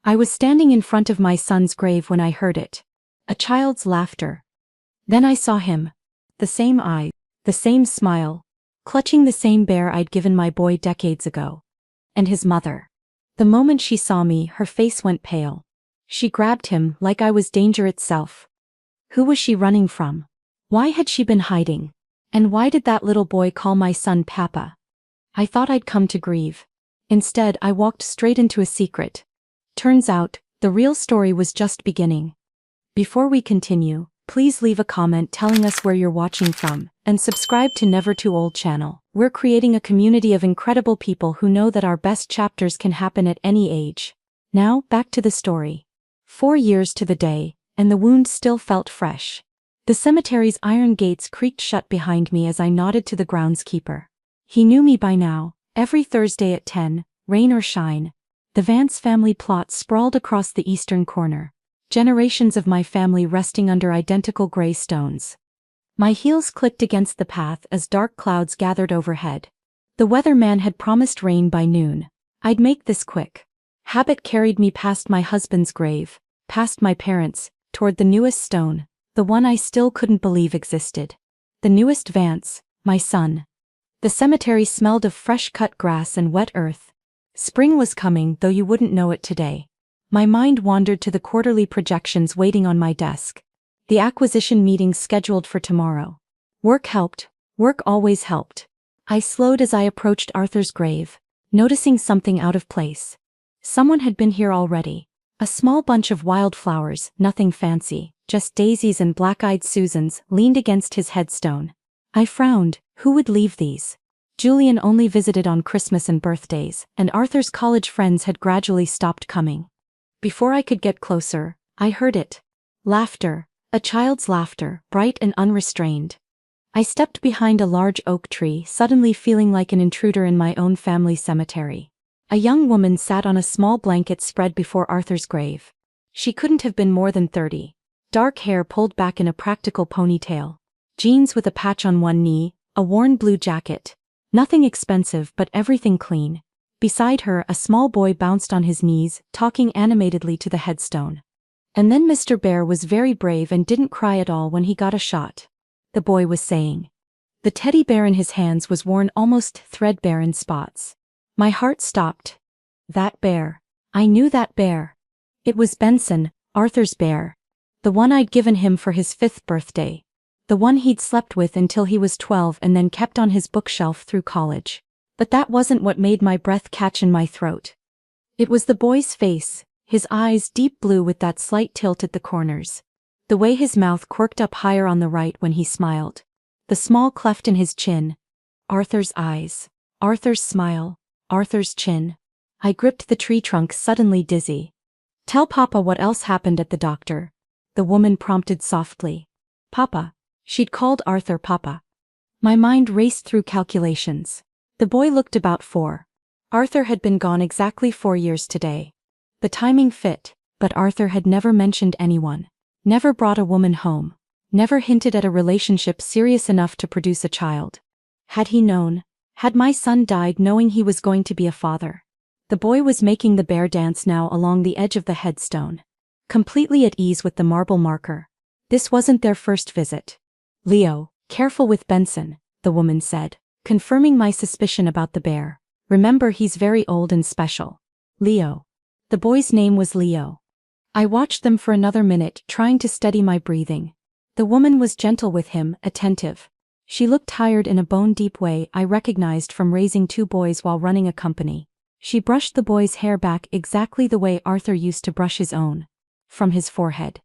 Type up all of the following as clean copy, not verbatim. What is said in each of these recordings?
I was standing in front of my son's grave when I heard it. A child's laughter. Then I saw him. The same eyes, the same smile, clutching the same bear I'd given my boy decades ago. And his mother. The moment she saw me, her face went pale. She grabbed him like I was danger itself. Who was she running from? Why had she been hiding? And why did that little boy call my son Papa? I thought I'd come to grieve. Instead, I walked straight into a secret. Turns out, the real story was just beginning. Before we continue, please leave a comment telling us where you're watching from, and subscribe to Never Too Old channel. We're creating a community of incredible people who know that our best chapters can happen at any age. Now, back to the story. 4 years to the day, and the wound still felt fresh. The cemetery's iron gates creaked shut behind me as I nodded to the groundskeeper. He knew me by now. Every Thursday at 10, rain or shine, the Vance family plot sprawled across the eastern corner. Generations of my family resting under identical gray stones. My heels clicked against the path as dark clouds gathered overhead. The weatherman had promised rain by noon. I'd make this quick. Habit carried me past my husband's grave, past my parents, toward the newest stone, the one I still couldn't believe existed. The newest Vance, my son. The cemetery smelled of fresh-cut grass and wet earth. Spring was coming, though you wouldn't know it today. My mind wandered to the quarterly projections waiting on my desk. The acquisition meeting scheduled for tomorrow. Work helped. Work always helped. I slowed as I approached Arthur's grave, noticing something out of place. Someone had been here already. A small bunch of wildflowers, nothing fancy, just daisies and black-eyed Susans, leaned against his headstone. I frowned. Who would leave these? Julian only visited on Christmas and birthdays, and Arthur's college friends had gradually stopped coming. Before I could get closer, I heard it. Laughter. A child's laughter, bright and unrestrained. I stepped behind a large oak tree, suddenly feeling like an intruder in my own family cemetery. A young woman sat on a small blanket spread before Arthur's grave. She couldn't have been more than 30. Dark hair pulled back in a practical ponytail. Jeans with a patch on one knee, a worn blue jacket. Nothing expensive but everything clean. Beside her, a small boy bounced on his knees, talking animatedly to the headstone. And then Mr. Bear was very brave and didn't cry at all when he got a shot. The boy was saying. The teddy bear in his hands was worn almost threadbare in spots. My heart stopped. That bear. I knew that bear. It was Benson, Arthur's bear. The one I'd given him for his 5th birthday. The one he'd slept with until he was 12 and then kept on his bookshelf through college. But that wasn't what made my breath catch in my throat. It was the boy's face, his eyes deep blue with that slight tilt at the corners. The way his mouth quirked up higher on the right when he smiled. The small cleft in his chin. Arthur's eyes. Arthur's smile. Arthur's chin. I gripped the tree trunk, suddenly dizzy. Tell Papa what else happened at the doctor. The woman prompted softly. Papa. She'd called Arthur Papa. My mind raced through calculations. The boy looked about 4. Arthur had been gone exactly 4 years today. The timing fit, but Arthur had never mentioned anyone. Never brought a woman home. Never hinted at a relationship serious enough to produce a child. Had he known? Had my son died knowing he was going to be a father? The boy was making the bear dance now along the edge of the headstone. Completely at ease with the marble marker. This wasn't their first visit. Leo, careful with Benson, the woman said, confirming my suspicion about the bear. Remember, he's very old and special. Leo. The boy's name was Leo. I watched them for another minute, trying to steady my breathing. The woman was gentle with him, attentive. She looked tired in a bone-deep way I recognized from raising 2 boys while running a company. She brushed the boy's hair back exactly the way Arthur used to brush his own. From his forehead.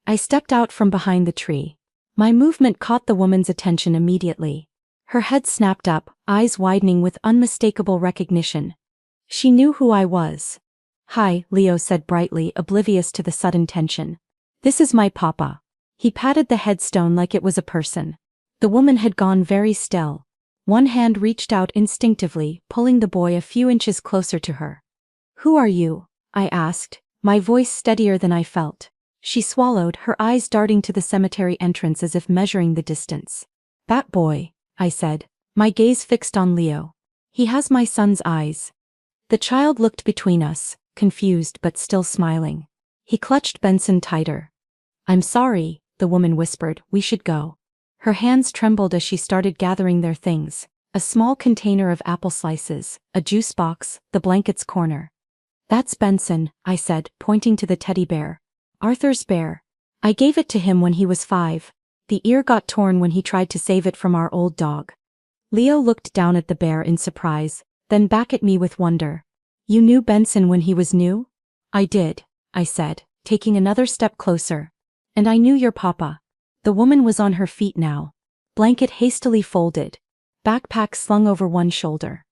I stepped out from behind the tree. My movement caught the woman's attention immediately. Her head snapped up, eyes widening with unmistakable recognition. She knew who I was. Hi, Leo said brightly, oblivious to the sudden tension. This is my papa. He patted the headstone like it was a person. The woman had gone very still. One hand reached out instinctively, pulling the boy a few inches closer to her. Who are you? I asked, my voice steadier than I felt. She swallowed, her eyes darting to the cemetery entrance as if measuring the distance. That boy, I said, my gaze fixed on Leo. He has my son's eyes. The child looked between us, confused but still smiling. He clutched Benson tighter. "I'm sorry," the woman whispered, "we should go." Her hands trembled as she started gathering their things. A small container of apple slices, a juice box, the blanket's corner. "That's Benson," I said, pointing to the teddy bear. "Arthur's bear. I gave it to him when he was 5. The ear got torn when he tried to save it from our old dog." Leo looked down at the bear in surprise, then back at me with wonder. "You knew Benson when he was new?" "I did," I said, taking another step closer. "And I knew your papa." The woman was on her feet now. Blanket hastily folded. Backpack slung over one shoulder.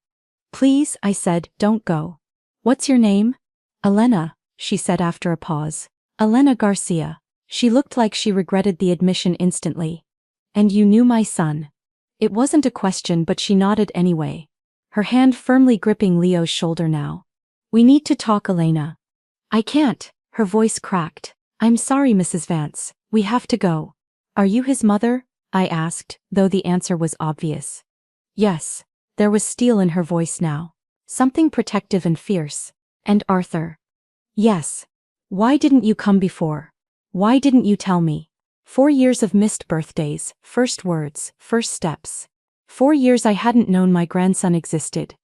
"Please," I said, "don't go." "What's your name?" "Elena," she said after a pause. "Elena Garcia." She looked like she regretted the admission instantly. "And you knew my son?" It wasn't a question, but she nodded anyway. Her hand firmly gripping Leo's shoulder now. "We need to talk, Elena." "I can't," her voice cracked. "I'm sorry, Mrs. Vance, we have to go." "Are you his mother?" I asked, though the answer was obvious. "Yes." There was steel in her voice now. Something protective and fierce. "And Arthur?" "Yes." "Why didn't you come before? Why didn't you tell me?" 4 years of missed birthdays, first words, first steps. 4 years I hadn't known my grandson existed.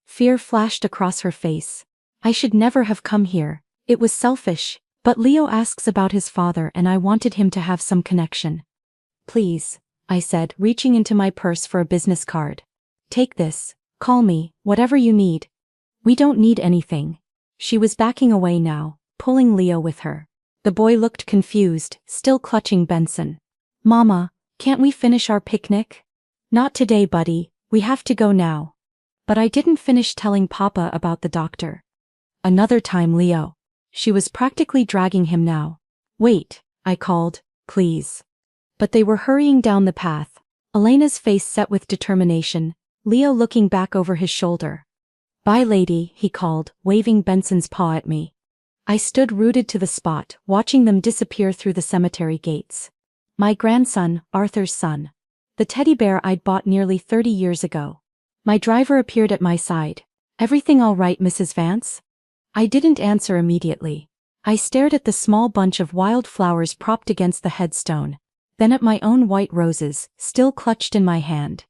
Fear flashed across her face. "I should never have come here. It was selfish. But Leo asks about his father and I wanted him to have some connection." "Please," I said, reaching into my purse for a business card. "Take this. Call me, whatever you need." "We don't need anything." She was backing away now, pulling Leo with her. The boy looked confused, still clutching Benson. "Mama, can't we finish our picnic?" "Not today, buddy, we have to go now." But I didn't finish telling Papa about the doctor. "Another time, Leo." She was practically dragging him now. "Wait," I called, "please." But they were hurrying down the path, Elena's face set with determination, Leo looking back over his shoulder. "Bye, lady," he called, waving Benson's paw at me. I stood rooted to the spot, watching them disappear through the cemetery gates. My grandson, Arthur's son. The teddy bear I'd bought nearly 30 years ago. My driver appeared at my side. "Everything all right, Mrs. Vance?" I didn't answer immediately. I stared at the small bunch of wild flowers propped against the headstone, then at my own white roses, still clutched in my hand.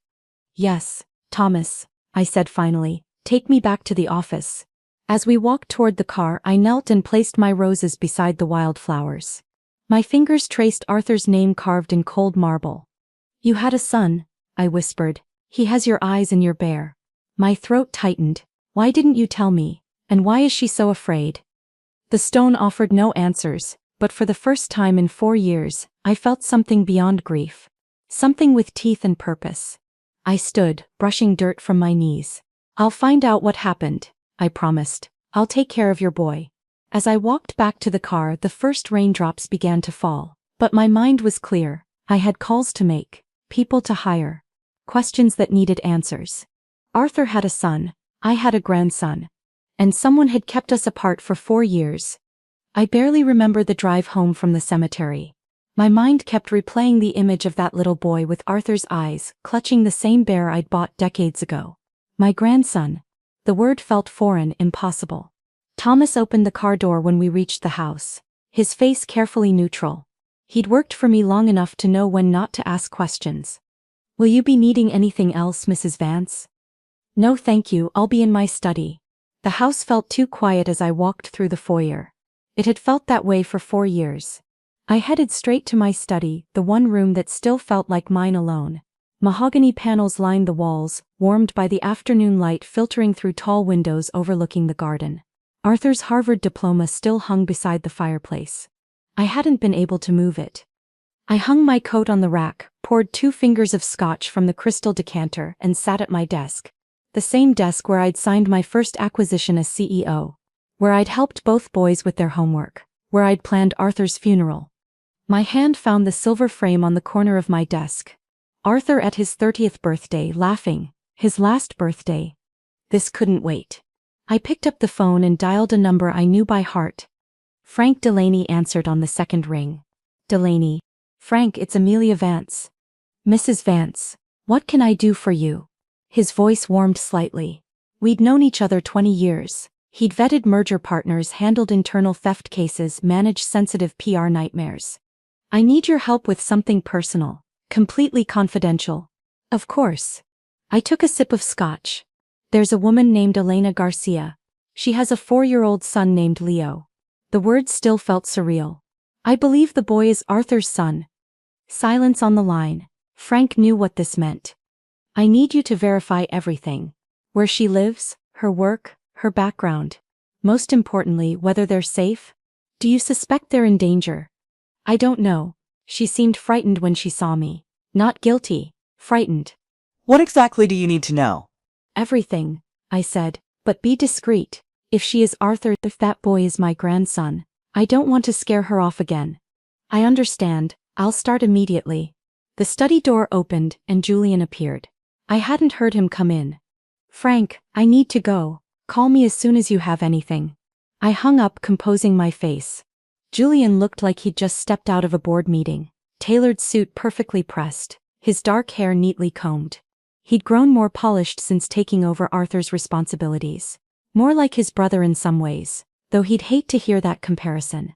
"Yes, Thomas," I said finally, "take me back to the office." As we walked toward the car, I knelt and placed my roses beside the wildflowers. My fingers traced Arthur's name carved in cold marble. "You had a son," I whispered. "He has your eyes and your bear." My throat tightened. "Why didn't you tell me? And why is she so afraid?" The stone offered no answers, but for the first time in 4 years, I felt something beyond grief. Something with teeth and purpose. I stood, brushing dirt from my knees. "I'll find out what happened," I promised. "I'll take care of your boy." As I walked back to the car, the first raindrops began to fall. But my mind was clear. I had calls to make, people to hire, questions that needed answers. Arthur had a son, I had a grandson. And someone had kept us apart for 4 years. I barely remember the drive home from the cemetery. My mind kept replaying the image of that little boy with Arthur's eyes, clutching the same bear I'd bought decades ago. My grandson. The word felt foreign, impossible. Thomas opened the car door when we reached the house. His face carefully neutral. He'd worked for me long enough to know when not to ask questions. "Will you be needing anything else, Mrs. Vance?" "No thank you, I'll be in my study." The house felt too quiet as I walked through the foyer. It had felt that way for 4 years. I headed straight to my study, the one room that still felt like mine alone. Mahogany panels lined the walls, warmed by the afternoon light filtering through tall windows overlooking the garden. Arthur's Harvard diploma still hung beside the fireplace. I hadn't been able to move it. I hung my coat on the rack, poured 2 fingers of scotch from the crystal decanter, and sat at my desk. The same desk where I'd signed my first acquisition as CEO. Where I'd helped both boys with their homework. Where I'd planned Arthur's funeral. My hand found the silver frame on the corner of my desk. Arthur at his 30th birthday, laughing. His last birthday. This couldn't wait. I picked up the phone and dialed a number I knew by heart. Frank Delaney answered on the second ring. "Delaney." "Frank, it's Amelia Vance." "Mrs. Vance, what can I do for you?" His voice warmed slightly. We'd known each other 20 years. He'd vetted merger partners, handled internal theft cases, managed sensitive PR nightmares. I need your help with something personal, completely confidential. Of course. I took a sip of scotch. There's a woman named Elena Garcia. She has a 4-year-old son named Leo. The words still felt surreal. I believe the boy is Arthur's son. Silence on the line. Frank knew what this meant. I need you to verify everything. Where she lives, her work, her background. Most importantly, whether they're safe. Do you suspect they're in danger? I don't know. She seemed frightened when she saw me. Not guilty, frightened. What exactly do you need to know? Everything, I said, but be discreet. If she is Arthur, if that boy is my grandson, I don't want to scare her off again. I understand, I'll start immediately. The study door opened and Julian appeared. I hadn't heard him come in. Frank, I need to go. Call me as soon as you have anything. I hung up, composing my face. Julian looked like he'd just stepped out of a board meeting. Tailored suit perfectly pressed, his dark hair neatly combed. He'd grown more polished since taking over Arthur's responsibilities. More like his brother in some ways, though he'd hate to hear that comparison.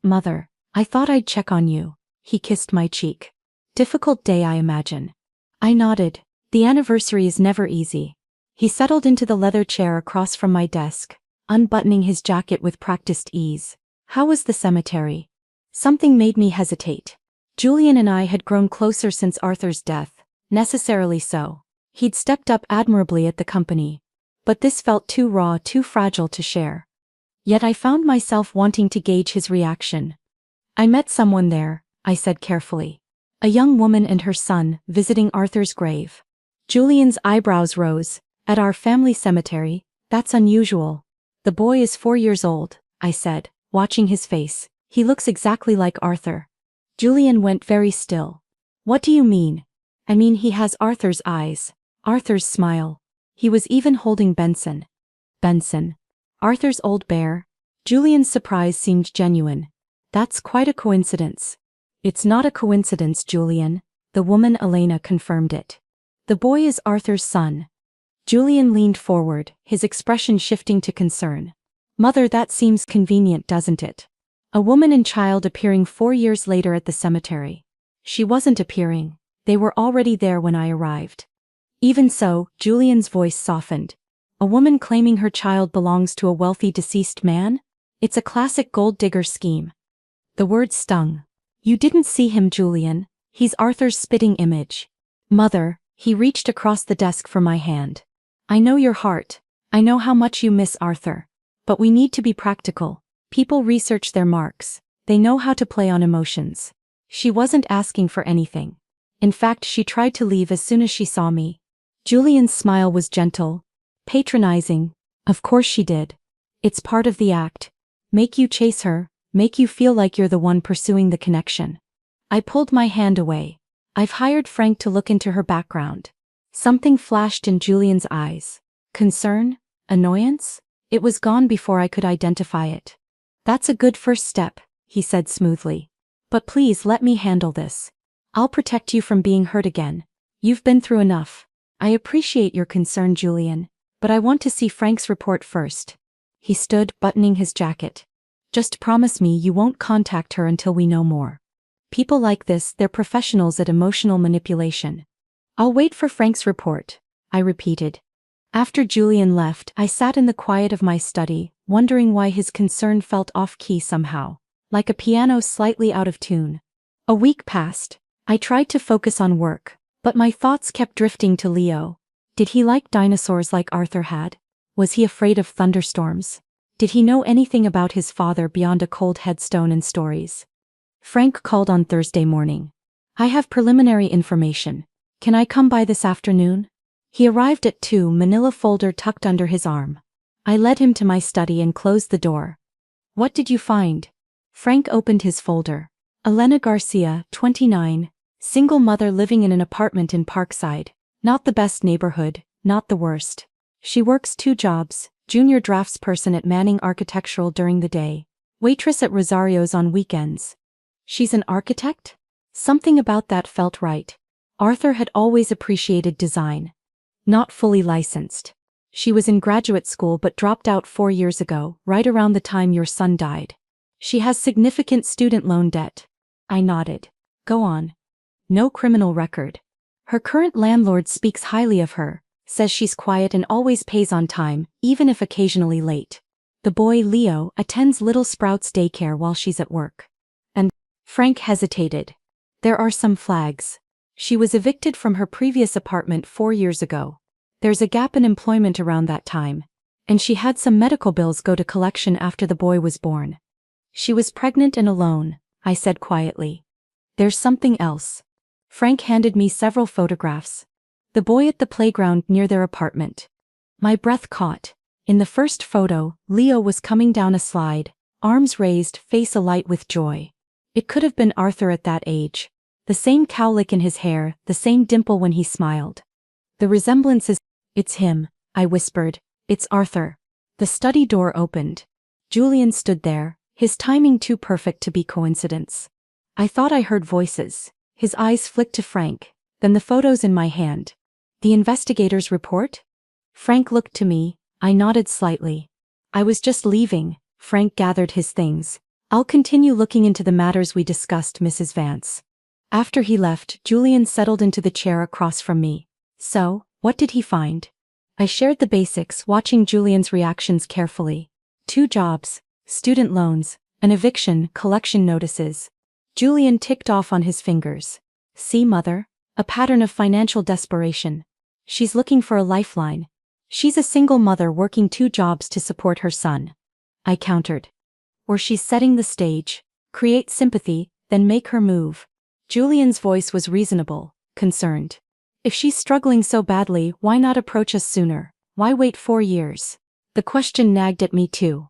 Mother, I thought I'd check on you. He kissed my cheek. Difficult day, I imagine. I nodded. The anniversary is never easy. He settled into the leather chair across from my desk, unbuttoning his jacket with practiced ease. How was the cemetery? Something made me hesitate. Julian and I had grown closer since Arthur's death, necessarily so. He'd stepped up admirably at the company. But this felt too raw, too fragile to share. Yet I found myself wanting to gauge his reaction. I met someone there, I said carefully. A young woman and her son, visiting Arthur's grave. Julian's eyebrows rose. At our family cemetery? That's unusual. The boy is 4 years old, I said, watching his face. He looks exactly like Arthur. Julian went very still. What do you mean? I mean he has Arthur's eyes, Arthur's smile. He was even holding Benson. Benson. Arthur's old bear? Julian's surprise seemed genuine. That's quite a coincidence. It's not a coincidence, Julian. The woman Elena confirmed it. The boy is Arthur's son. Julian leaned forward, his expression shifting to concern. Mother, that seems convenient, doesn't it? A woman and child appearing 4 years later at the cemetery. She wasn't appearing. They were already there when I arrived. Even so, Julian's voice softened. A woman claiming her child belongs to a wealthy deceased man? It's a classic gold digger scheme. The word stung. You didn't see him, Julian. He's Arthur's spitting image. Mother, he reached across the desk for my hand. I know your heart. I know how much you miss Arthur. But we need to be practical. People research their marks. They know how to play on emotions. She wasn't asking for anything. In fact, she tried to leave as soon as she saw me. Julian's smile was gentle, patronizing. Of course she did. It's part of the act. Make you chase her, make you feel like you're the one pursuing the connection. I pulled my hand away. I've hired Frank to look into her background. Something flashed in Julian's eyes. Concern? Annoyance? It was gone before I could identify it. That's a good first step, he said smoothly. But please let me handle this. I'll protect you from being hurt again. You've been through enough. I appreciate your concern, Julian, but I want to see Frank's report first. He stood, buttoning his jacket. Just promise me you won't contact her until we know more. People like this, they're professionals at emotional manipulation. I'll wait for Frank's report, I repeated. After Julian left, I sat in the quiet of my study, wondering why his concern felt off-key somehow, like a piano slightly out of tune. A week passed. I tried to focus on work, but my thoughts kept drifting to Leo. Did he like dinosaurs like Arthur had? Was he afraid of thunderstorms? Did he know anything about his father beyond a cold headstone and stories? Frank called on Thursday morning. I have preliminary information. Can I come by this afternoon? He arrived at 2, manila folder tucked under his arm. I led him to my study and closed the door. What did you find? Frank opened his folder. Elena Garcia, 29, single mother living in an apartment in Parkside. Not the best neighborhood, not the worst. She works 2 jobs, junior draftsperson at Manning Architectural during the day, waitress at Rosario's on weekends. She's an architect? Something about that felt right. Arthur had always appreciated design. Not fully licensed. She was in graduate school but dropped out 4 years ago, right around the time your son died. She has significant student loan debt. I nodded. Go on. No criminal record. Her current landlord speaks highly of her, says she's quiet and always pays on time, even if occasionally late. The boy, Leo, attends Little Sprouts daycare while she's at work. And Frank hesitated. There are some flags. She was evicted from her previous apartment 4 years ago. There's a gap in employment around that time. And she had some medical bills go to collection after the boy was born. She was pregnant and alone, I said quietly. There's something else. Frank handed me several photographs. The boy at the playground near their apartment. My breath caught. In the first photo, Leo was coming down a slide, arms raised, face alight with joy. It could have been Arthur at that age. The same cowlick in his hair, the same dimple when he smiled. The resemblance is, it's him, I whispered. It's Arthur. The study door opened. Julian stood there, his timing too perfect to be coincidence. I thought I heard voices. His eyes flicked to Frank, then the photos in my hand. The investigator's report? Frank looked to me. I nodded slightly. I was just leaving. Frank gathered his things. I'll continue looking into the matters we discussed, Mrs. Vance. After he left, Julian settled into the chair across from me. So, what did he find? I shared the basics, watching Julian's reactions carefully. 2 jobs, student loans, an eviction, collection notices. Julian ticked off on his fingers. See, mother? A pattern of financial desperation. She's looking for a lifeline. She's a single mother working 2 jobs to support her son. I countered. Or she's setting the stage. Create sympathy, then make her move. Julian's voice was reasonable, concerned. If she's struggling so badly, why not approach us sooner? Why wait 4 years? The question nagged at me too.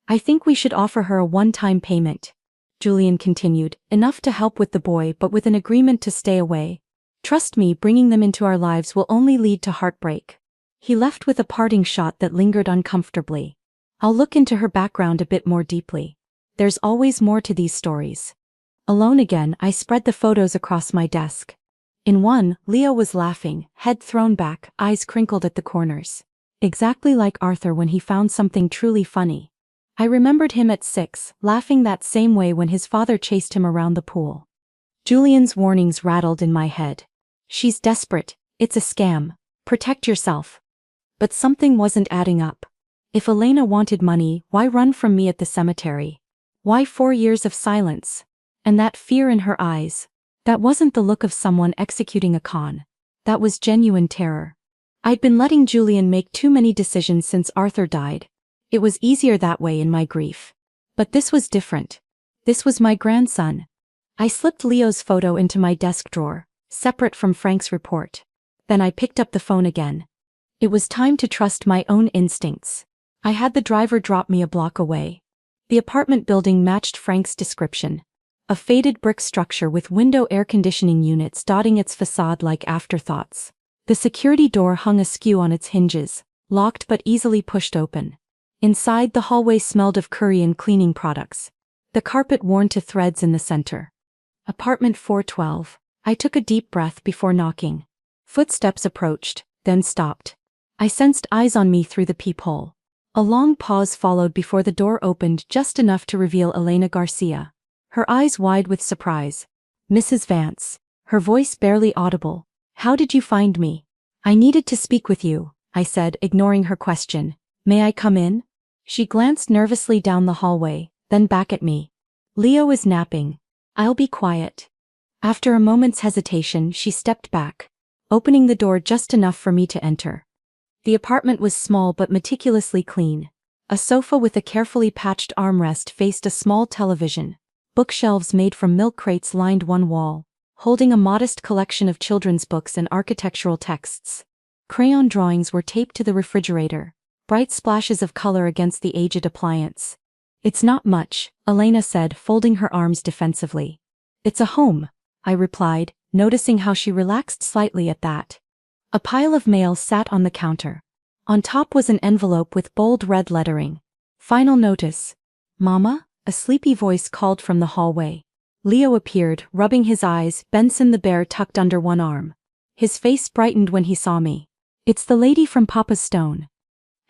I think we should offer her a one-time payment. Julian continued, enough to help with the boy but with an agreement to stay away. Trust me, bringing them into our lives will only lead to heartbreak. He left with a parting shot that lingered uncomfortably. I'll look into her background a bit more deeply. There's always more to these stories. Alone again, I spread the photos across my desk. In one, Leo was laughing, head thrown back, eyes crinkled at the corners. Exactly like Arthur when he found something truly funny. I remembered him at 6, laughing that same way when his father chased him around the pool. Julian's warnings rattled in my head. She's desperate. It's a scam. Protect yourself. But something wasn't adding up. If Elena wanted money, why run from me at the cemetery? Why 4 years of silence? And that fear in her eyes. That wasn't the look of someone executing a con. That was genuine terror. I'd been letting Julian make too many decisions since Arthur died. It was easier that way in my grief. But this was different. This was my grandson. I slipped Leo's photo into my desk drawer, separate from Frank's report. Then I picked up the phone again. It was time to trust my own instincts. I had the driver drop me a block away. The apartment building matched Frank's description. A faded brick structure with window air conditioning units dotting its facade like afterthoughts. The security door hung askew on its hinges, locked but easily pushed open. Inside, the hallway smelled of curry and cleaning products. The carpet worn to threads in the center. Apartment 412. I took a deep breath before knocking. Footsteps approached, then stopped. I sensed eyes on me through the peephole. A long pause followed before the door opened just enough to reveal Elena Garcia. Her eyes wide with surprise. Mrs. Vance. Her voice barely audible. How did you find me? I needed to speak with you, I said, ignoring her question. May I come in? She glanced nervously down the hallway, then back at me. Leo is napping. I'll be quiet. After a moment's hesitation, she stepped back, opening the door just enough for me to enter. The apartment was small but meticulously clean. A sofa with a carefully patched armrest faced a small television. Bookshelves made from milk crates lined one wall, holding a modest collection of children's books and architectural texts. Crayon drawings were taped to the refrigerator, bright splashes of color against the aged appliance. It's not much, Elena said, folding her arms defensively. It's a home, I replied, noticing how she relaxed slightly at that. A pile of mail sat on the counter. On top was an envelope with bold red lettering. Final notice. Mama? A sleepy voice called from the hallway. Leo appeared, rubbing his eyes, Benson the bear tucked under one arm. His face brightened when he saw me. It's the lady from Papa's Stone.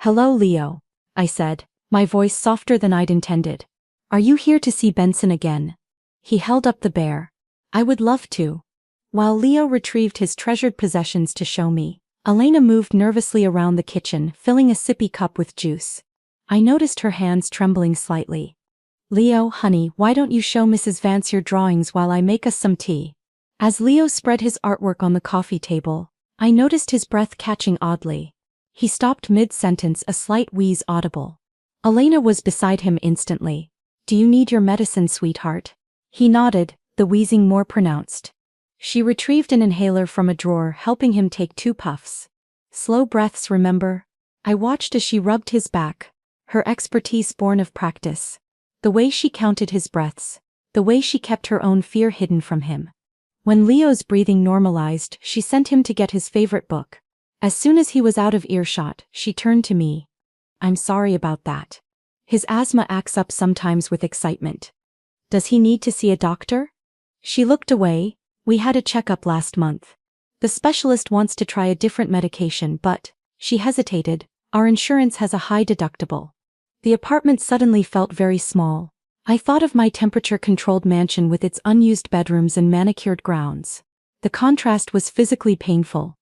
Hello, Leo, I said, my voice softer than I'd intended. Are you here to see Benson again? He held up the bear. I would love to. While Leo retrieved his treasured possessions to show me, Elena moved nervously around the kitchen, filling a sippy cup with juice. I noticed her hands trembling slightly. Leo, honey, why don't you show Mrs. Vance your drawings while I make us some tea? As Leo spread his artwork on the coffee table, I noticed his breath catching oddly. He stopped mid-sentence, a slight wheeze audible. Elena was beside him instantly. Do you need your medicine, sweetheart? He nodded, the wheezing more pronounced. She retrieved an inhaler from a drawer, helping him take 2 puffs. Slow breaths, remember? I watched as she rubbed his back, her expertise born of practice. The way she counted his breaths, the way she kept her own fear hidden from him. When Leo's breathing normalized, she sent him to get his favorite book. As soon as he was out of earshot, she turned to me. I'm sorry about that. His asthma acts up sometimes with excitement. Does he need to see a doctor? She looked away. We had a checkup last month. The specialist wants to try a different medication, but, she hesitated, our insurance has a high deductible. The apartment suddenly felt very small. I thought of my temperature-controlled mansion with its unused bedrooms and manicured grounds. The contrast was physically painful.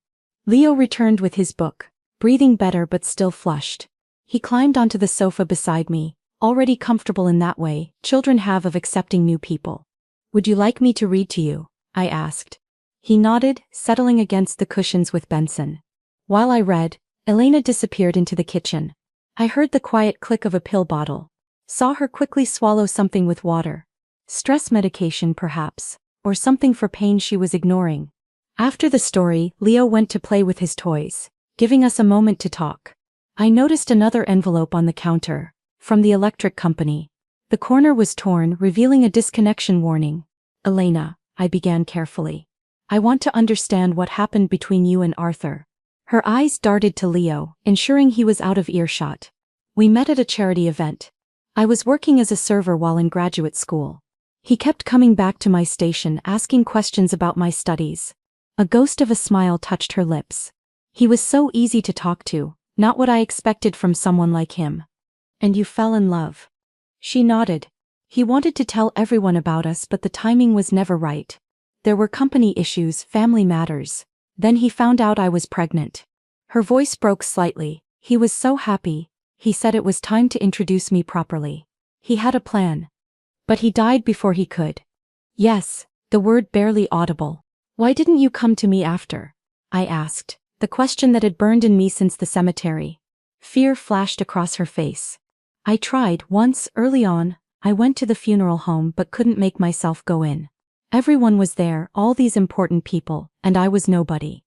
Leo returned with his book, breathing better but still flushed. He climbed onto the sofa beside me, already comfortable in that way children have of accepting new people. Would you like me to read to you? I asked. He nodded, settling against the cushions with Benson. While I read, Elena disappeared into the kitchen. I heard the quiet click of a pill bottle. Saw her quickly swallow something with water. Stress medication perhaps, or something for pain she was ignoring. After the story, Leo went to play with his toys, giving us a moment to talk. I noticed another envelope on the counter, from the electric company. The corner was torn, revealing a disconnection warning. Elena, I began carefully. I want to understand what happened between you and Arthur. Her eyes darted to Leo, ensuring he was out of earshot. We met at a charity event. I was working as a server while in graduate school. He kept coming back to my station, asking questions about my studies. A ghost of a smile touched her lips. He was so easy to talk to, not what I expected from someone like him. And you fell in love. She nodded. He wanted to tell everyone about us, but the timing was never right. There were company issues, family matters. Then he found out I was pregnant. Her voice broke slightly. He was so happy. He said it was time to introduce me properly. He had a plan. But he died before he could. Yes, the word barely audible. Why didn't you come to me after? I asked, the question that had burned in me since the cemetery. Fear flashed across her face. I tried once, early on. I went to the funeral home but couldn't make myself go in. Everyone was there, all these important people, and I was nobody.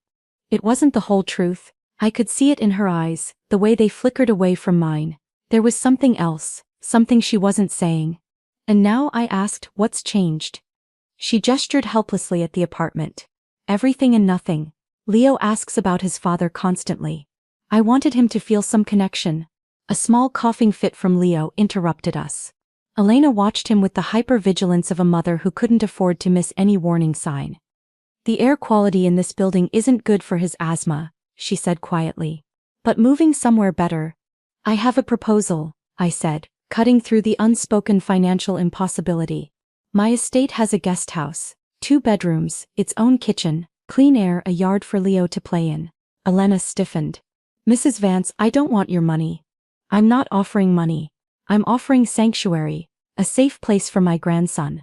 It wasn't the whole truth. I could see it in her eyes, the way they flickered away from mine. There was something else, something she wasn't saying. And now I asked, what's changed? She gestured helplessly at the apartment. Everything and nothing. Leo asks about his father constantly. I wanted him to feel some connection. A small coughing fit from Leo interrupted us. Elena watched him with the hyper-vigilance of a mother who couldn't afford to miss any warning sign. The air quality in this building isn't good for his asthma, she said quietly. But moving somewhere better. I have a proposal, I said, cutting through the unspoken financial impossibility. My estate has a guest house, 2 bedrooms, its own kitchen, clean air, a yard for Leo to play in. Elena stiffened. Mrs. Vance, I don't want your money. I'm not offering money. I'm offering sanctuary, a safe place for my grandson.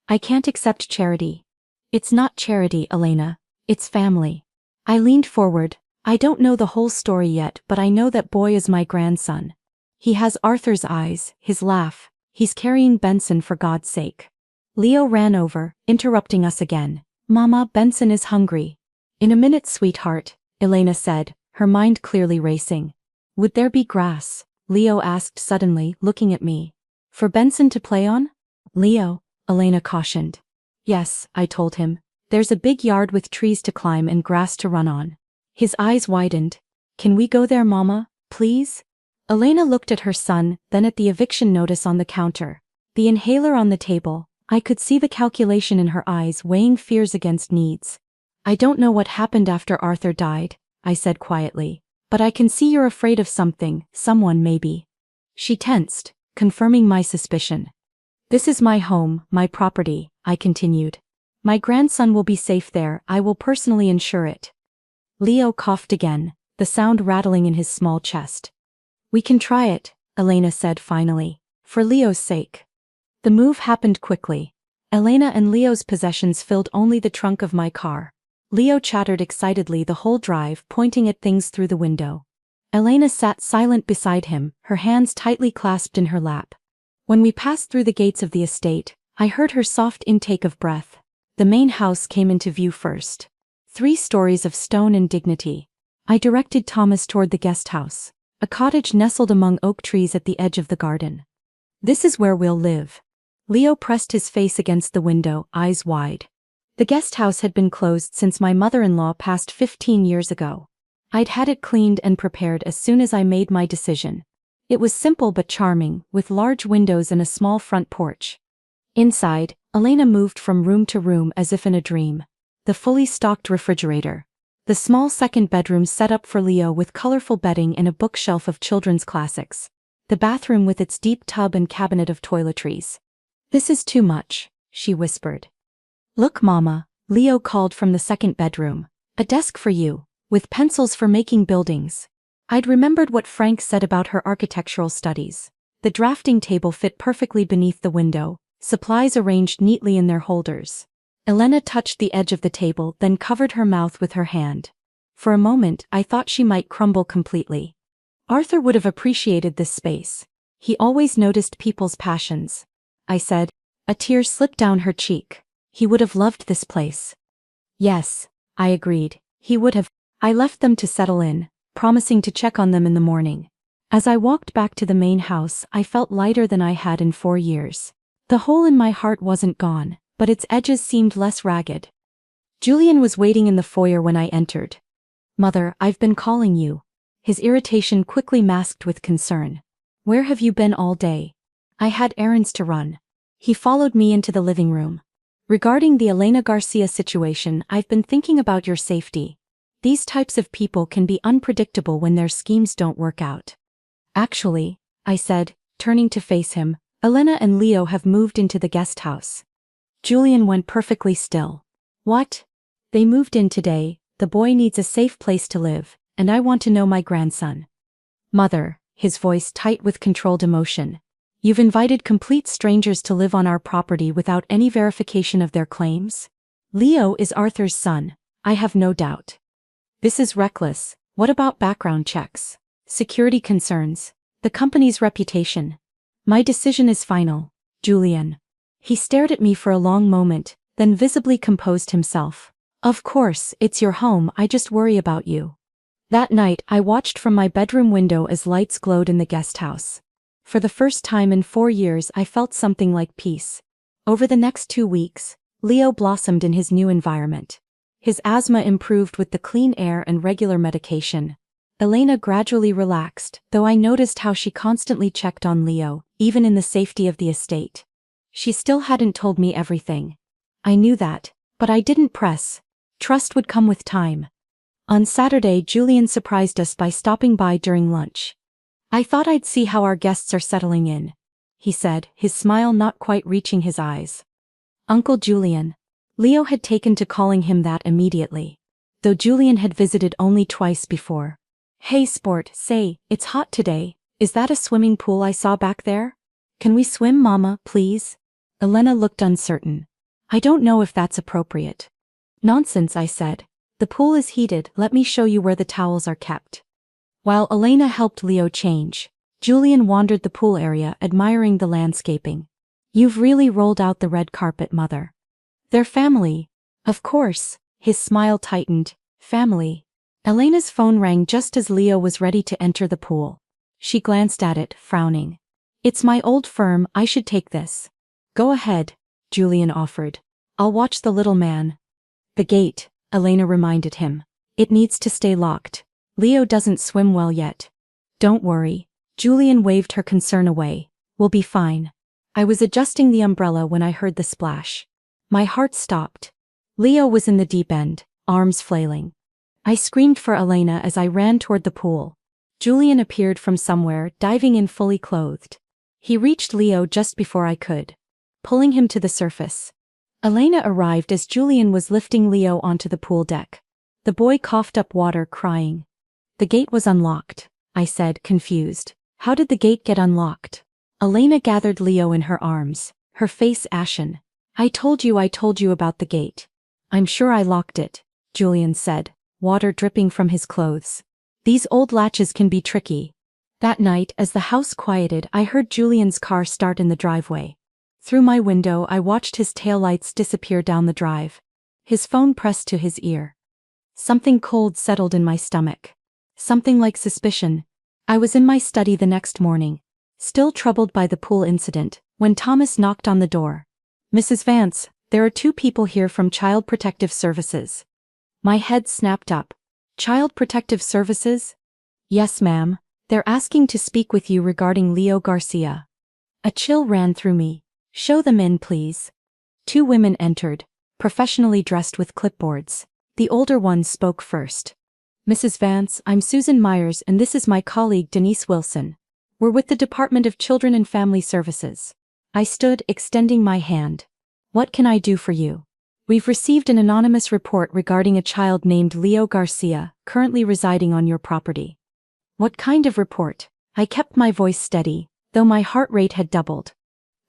I can't accept charity. It's not charity, Elena. It's family. I leaned forward. I don't know the whole story yet, but I know that boy is my grandson. He has Arthur's eyes, his laugh. He's carrying Benson, for God's sake. Leo ran over, interrupting us again. Mama, Benson is hungry. In a minute, sweetheart, Elena said, her mind clearly racing. Would there be grass? Leo asked suddenly, looking at me. For Benson to play on? Leo, Elena cautioned. Yes, I told him. There's a big yard with trees to climb and grass to run on. His eyes widened. Can we go there, Mama, please? Elena looked at her son, then at the eviction notice on the counter. The inhaler on the table. I could see the calculation in her eyes, weighing fears against needs. I don't know what happened after Arthur died, I said quietly. But I can see you're afraid of something, someone maybe. She tensed, confirming my suspicion. This is my home, my property, I continued. My grandson will be safe there, I will personally ensure it. Leo coughed again, the sound rattling in his small chest. We can try it, Elena said finally, for Leo's sake. The move happened quickly. Elena and Leo's possessions filled only the trunk of my car. Leo chattered excitedly the whole drive, pointing at things through the window. Elena sat silent beside him, her hands tightly clasped in her lap. When we passed through the gates of the estate, I heard her soft intake of breath. The main house came into view first. 3 stories of stone and dignity. I directed Thomas toward the guest house, a cottage nestled among oak trees at the edge of the garden. This is where we'll live. Leo pressed his face against the window, eyes wide. The guest house had been closed since my mother-in-law passed 15 years ago. I'd had it cleaned and prepared as soon as I made my decision. It was simple but charming, with large windows and a small front porch. Inside, Elena moved from room to room as if in a dream. The fully stocked refrigerator. The small second bedroom set up for Leo with colorful bedding and a bookshelf of children's classics. The bathroom with its deep tub and cabinet of toiletries. This is too much, she whispered. Look, Mama, Leo called from the second bedroom. A desk for you, with pencils for making buildings. I'd remembered what Frank said about her architectural studies. The drafting table fit perfectly beneath the window, supplies arranged neatly in their holders. Elena touched the edge of the table, then covered her mouth with her hand. For a moment, I thought she might crumble completely. Arthur would have appreciated this space. He always noticed people's passions. I said. A tear slipped down her cheek. He would have loved this place. Yes, I agreed. He would have. I left them to settle in, promising to check on them in the morning. As I walked back to the main house, I felt lighter than I had in 4 years. The hole in my heart wasn't gone, but its edges seemed less ragged. Julian was waiting in the foyer when I entered. Mother, I've been calling you. His irritation quickly masked with concern. Where have you been all day? I had errands to run. He followed me into the living room. Regarding the Elena Garcia situation, I've been thinking about your safety. These types of people can be unpredictable when their schemes don't work out. Actually, I said, turning to face him, Elena and Leo have moved into the guest house. Julian went perfectly still. What? They moved in today. The boy needs a safe place to live, and I want to know my grandson. Mother, his voice tight with controlled emotion. You've invited complete strangers to live on our property without any verification of their claims? Leo is Arthur's son, I have no doubt. This is reckless. What about background checks? Security concerns? The company's reputation? My decision is final, Julian. He stared at me for a long moment, then visibly composed himself. Of course, it's your home, I just worry about you. That night, I watched from my bedroom window as lights glowed in the guest house. For the first time in 4 years, I felt something like peace. Over the next 2 weeks, Leo blossomed in his new environment. His asthma improved with the clean air and regular medication. Elena gradually relaxed, though I noticed how she constantly checked on Leo, even in the safety of the estate. She still hadn't told me everything. I knew that, but I didn't press. Trust would come with time. On Saturday, Julian surprised us by stopping by during lunch. I thought I'd see how our guests are settling in, he said, his smile not quite reaching his eyes. Uncle Julian. Leo had taken to calling him that immediately, though Julian had visited only twice before. Hey sport, say, it's hot today. Is that a swimming pool I saw back there? Can we swim, Mama, please? Elena looked uncertain. I don't know if that's appropriate. Nonsense, I said. The pool is heated, let me show you where the towels are kept. While Elena helped Leo change, Julian wandered the pool area admiring the landscaping. You've really rolled out the red carpet, Mother. Their family. Of course, his smile tightened. Family. Elena's phone rang just as Leo was ready to enter the pool. She glanced at it, frowning. It's my old firm, I should take this. Go ahead, Julian offered. I'll watch the little man. The gate, Elena reminded him. It needs to stay locked. Leo doesn't swim well yet. Don't worry. Julian waved her concern away. We'll be fine. I was adjusting the umbrella when I heard the splash. My heart stopped. Leo was in the deep end, arms flailing. I screamed for Elena as I ran toward the pool. Julian appeared from somewhere, diving in fully clothed. He reached Leo just before I could, pulling him to the surface. Elena arrived as Julian was lifting Leo onto the pool deck. The boy coughed up water, crying. "The gate was unlocked," I said, confused. "How did the gate get unlocked?" Elena gathered Leo in her arms, her face ashen. I told you about the gate." "I'm sure I locked it," Julian said, water dripping from his clothes. "These old latches can be tricky." That night, as the house quieted, I heard Julian's car start in the driveway. Through my window, I watched his taillights disappear down the drive. His phone pressed to his ear. Something cold settled in my stomach. Something like suspicion. I was in my study the next morning, still troubled by the pool incident, when Thomas knocked on the door. "Mrs. Vance, there are 2 people here from Child Protective Services." My head snapped up. "Child Protective Services?" "Yes, ma'am. They're asking to speak with you regarding Leo Garcia." A chill ran through me. "Show them in, please." 2 women entered, professionally dressed with clipboards. The older one spoke first. "Mrs. Vance, I'm Susan Myers and this is my colleague Denise Wilson. We're with the Department of Children and Family Services." I stood, extending my hand. "What can I do for you?" "We've received an anonymous report regarding a child named Leo Garcia, currently residing on your property." "What kind of report?" I kept my voice steady, though my heart rate had doubled.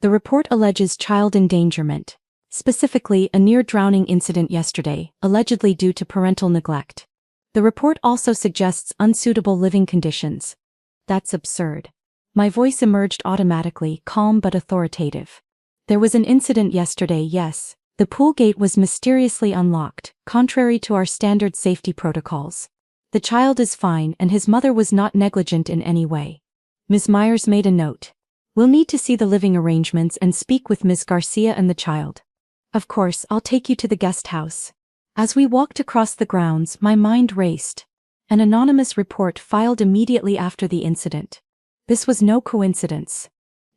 "The report alleges child endangerment. Specifically, a near-drowning incident yesterday, allegedly due to parental neglect. The report also suggests unsuitable living conditions." "That's absurd." My voice emerged automatically, calm but authoritative. "There was an incident yesterday, yes. The pool gate was mysteriously unlocked, contrary to our standard safety protocols. The child is fine and his mother was not negligent in any way." Ms. Myers made a note. "We'll need to see the living arrangements and speak with Ms. Garcia and the child." "Of course, I'll take you to the guest house." As we walked across the grounds, my mind raced. An anonymous report filed immediately after the incident. This was no coincidence.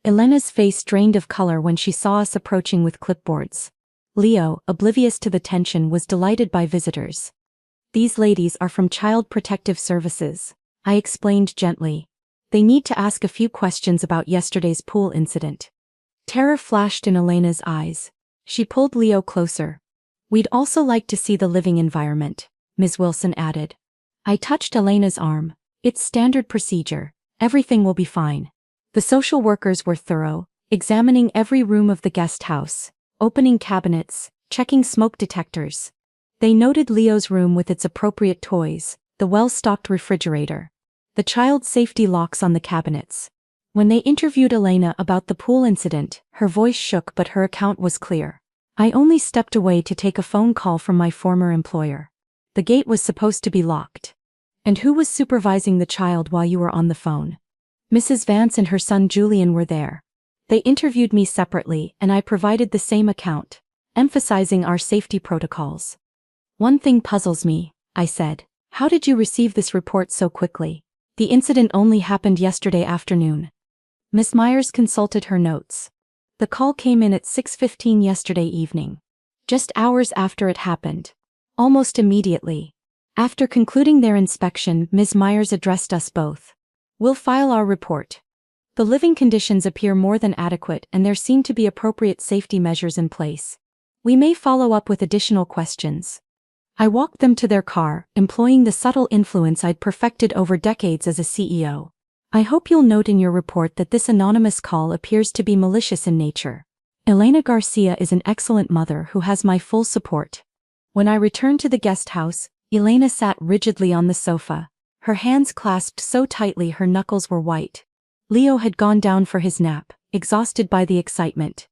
Elena's face drained of color when she saw us approaching with clipboards. Leo, oblivious to the tension, was delighted by visitors. "These ladies are from Child Protective Services," I explained gently. "They need to ask a few questions about yesterday's pool incident." Terror flashed in Elena's eyes. She pulled Leo closer. "We'd also like to see the living environment," Ms. Wilson added. I touched Elena's arm. "It's standard procedure. Everything will be fine." The social workers were thorough, examining every room of the guest house, opening cabinets, checking smoke detectors. They noted Leo's room with its appropriate toys, the well-stocked refrigerator, the child safety locks on the cabinets. When they interviewed Elena about the pool incident, her voice shook but her account was clear. "I only stepped away to take a phone call from my former employer. The gate was supposed to be locked." "And who was supervising the child while you were on the phone?" "Mrs. Vance and her son Julian were there. They interviewed me separately and I provided the same account, emphasizing our safety protocols." "One thing puzzles me," I said. "How did you receive this report so quickly? The incident only happened yesterday afternoon." Miss Myers consulted her notes. "The call came in at 6:15 yesterday evening. Just hours after it happened. Almost immediately." After concluding their inspection, Ms. Myers addressed us both. "We'll file our report. The living conditions appear more than adequate and there seem to be appropriate safety measures in place. We may follow up with additional questions." I walked them to their car, employing the subtle influence I'd perfected over decades as a CEO. "I hope you'll note in your report that this anonymous call appears to be malicious in nature. Elena Garcia is an excellent mother who has my full support." When I returned to the guest house, Elena sat rigidly on the sofa, her hands clasped so tightly her knuckles were white. Leo had gone down for his nap, exhausted by the excitement.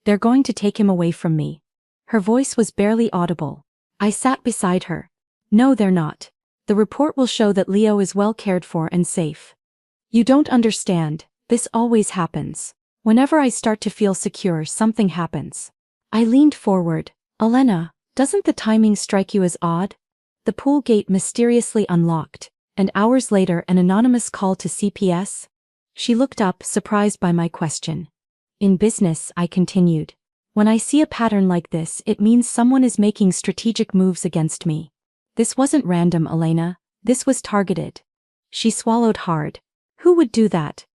"They're going to take him away from me." Her voice was barely audible. I sat beside her. "No, they're not. The report will show that Leo is well cared for and safe." "You don't understand. This always happens. Whenever I start to feel secure, something happens." I leaned forward. "Elena, doesn't the timing strike you as odd? The pool gate mysteriously unlocked, and hours later an anonymous call to CPS?" She looked up, surprised by my question. "In business," I continued, "when I see a pattern like this, it means someone is making strategic moves against me. This wasn't random, Elena. This was targeted. She swallowed hard. Who would do that?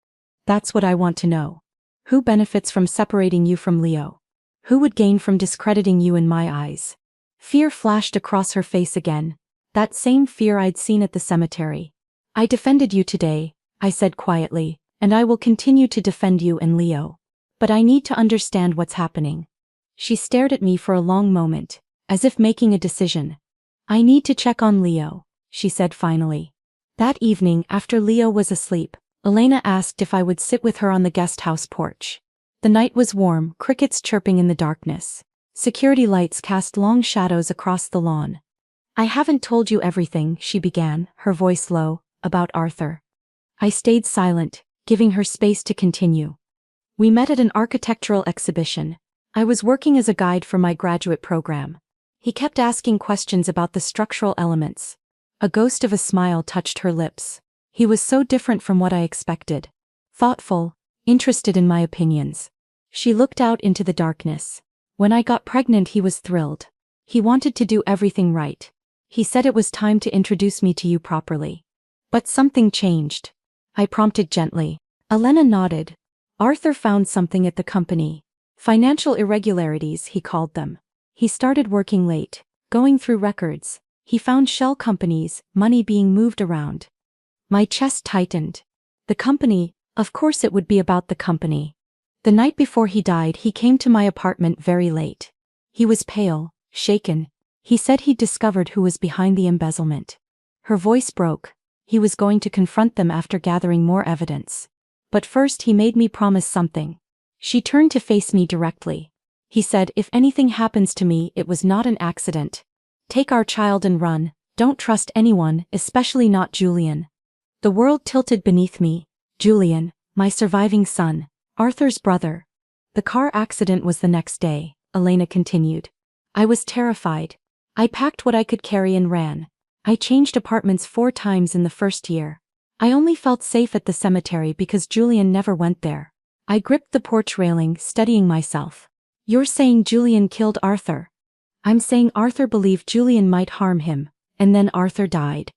That's what I want to know. Who benefits from separating you from Leo? Who would gain from discrediting you in my eyes? Fear flashed across her face again. That same fear I'd seen at the cemetery. I defended you today, I said quietly, and I will continue to defend you and Leo. But I need to understand what's happening. She stared at me for a long moment, as if making a decision. I need to check on Leo, she said finally. That evening, after Leo was asleep, Elena asked if I would sit with her on the guest house porch. The night was warm, crickets chirping in the darkness. Security lights cast long shadows across the lawn. I haven't told you everything, she began, her voice low, about Arthur. I stayed silent, giving her space to continue. We met at an architectural exhibition. I was working as a guide for my graduate program. He kept asking questions about the structural elements. A ghost of a smile touched her lips. He was so different from what I expected. Thoughtful, interested in my opinions. She looked out into the darkness. When I got pregnant, he was thrilled. He wanted to do everything right. He said it was time to introduce me to you properly. But something changed. I prompted gently. Elena nodded. Arthur found something at the company. Financial irregularities, he called them. He started working late, going through records. He found shell companies, money being moved around. My chest tightened. The company, of course it would be about the company. The night before he died, he came to my apartment very late. He was pale, shaken. He said he'd discovered who was behind the embezzlement. Her voice broke. He was going to confront them after gathering more evidence. But first he made me promise something. She turned to face me directly. He said, if anything happens to me, it was not an accident. Take our child and run. Don't trust anyone, especially not Julian. The world tilted beneath me. Julian, my surviving son, Arthur's brother. The car accident was the next day, Elena continued. I was terrified. I packed what I could carry and ran. I changed apartments 4 times in the first year. I only felt safe at the cemetery because Julian never went there. I gripped the porch railing, steadying myself. You're saying Julian killed Arthur? I'm saying Arthur believed Julian might harm him, and then Arthur died.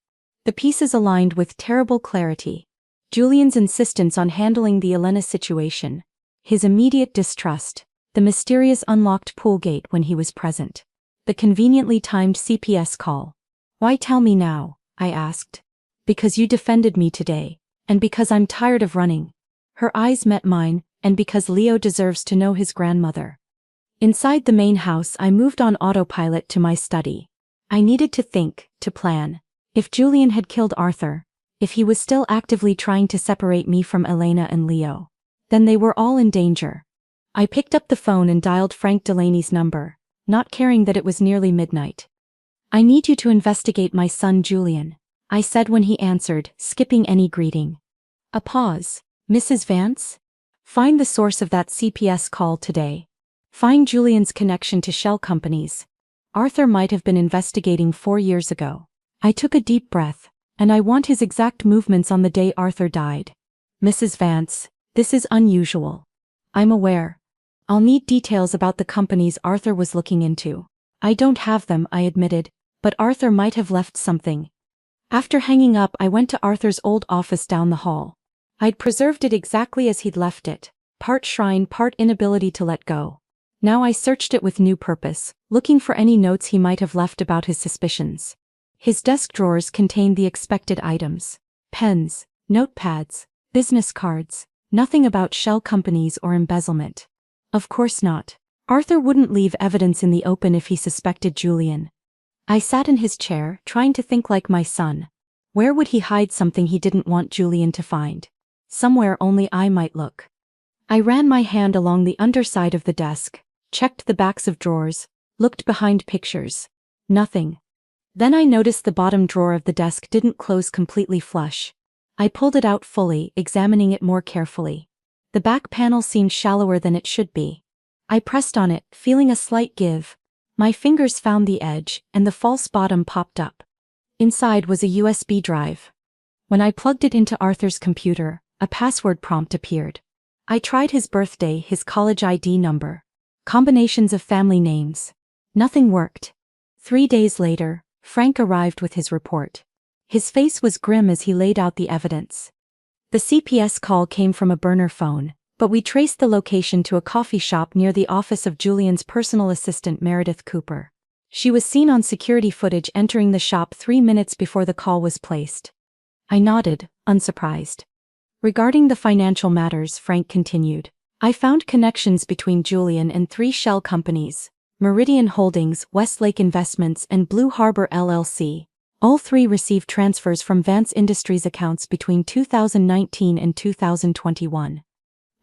The pieces aligned with terrible clarity. Julian's insistence on handling the Elena situation. His immediate distrust. The mysterious unlocked pool gate when he was present. The conveniently timed CPS call. Why tell me now? I asked. Because you defended me today, and because I'm tired of running. Her eyes met mine, and because Leo deserves to know his grandmother. Inside the main house, I moved on autopilot to my study. I needed to think, to plan. If Julian had killed Arthur, if he was still actively trying to separate me from Elena and Leo, then they were all in danger. I picked up the phone and dialed Frank Delaney's number, not caring that it was nearly midnight. I need you to investigate my son Julian, I said when he answered, skipping any greeting. A pause. Mrs. Vance? Find the source of that CPS call today. Find Julian's connection to shell companies. Arthur might have been investigating 4 years ago. I took a deep breath, and I want his exact movements on the day Arthur died. Mrs. Vance, this is unusual. I'm aware. I'll need details about the companies Arthur was looking into. I don't have them, I admitted, but Arthur might have left something. After hanging up, I went to Arthur's old office down the hall. I'd preserved it exactly as he'd left it, part shrine, part inability to let go. Now I searched it with new purpose, looking for any notes he might have left about his suspicions. His desk drawers contained the expected items. Pens, notepads, business cards, nothing about shell companies or embezzlement. Of course not. Arthur wouldn't leave evidence in the open if he suspected Julian. I sat in his chair, trying to think like my son. Where would he hide something he didn't want Julian to find? Somewhere only I might look. I ran my hand along the underside of the desk, checked the backs of drawers, looked behind pictures. Nothing. Then I noticed the bottom drawer of the desk didn't close completely flush. I pulled it out fully, examining it more carefully. The back panel seemed shallower than it should be. I pressed on it, feeling a slight give. My fingers found the edge, and the false bottom popped up. Inside was a USB drive. When I plugged it into Arthur's computer, a password prompt appeared. I tried his birthday, his college ID number. Combinations of family names. Nothing worked. 3 days later, Frank arrived with his report. His face was grim as he laid out the evidence. The CPS call came from a burner phone, but we traced the location to a coffee shop near the office of Julian's personal assistant Meredith Cooper. She was seen on security footage entering the shop 3 minutes before the call was placed. I nodded, unsurprised. Regarding the financial matters, Frank continued, I found connections between Julian and 3 shell companies, Meridian Holdings, Westlake Investments, and Blue Harbor LLC. All 3 received transfers from Vance Industries accounts between 2019 and 2021.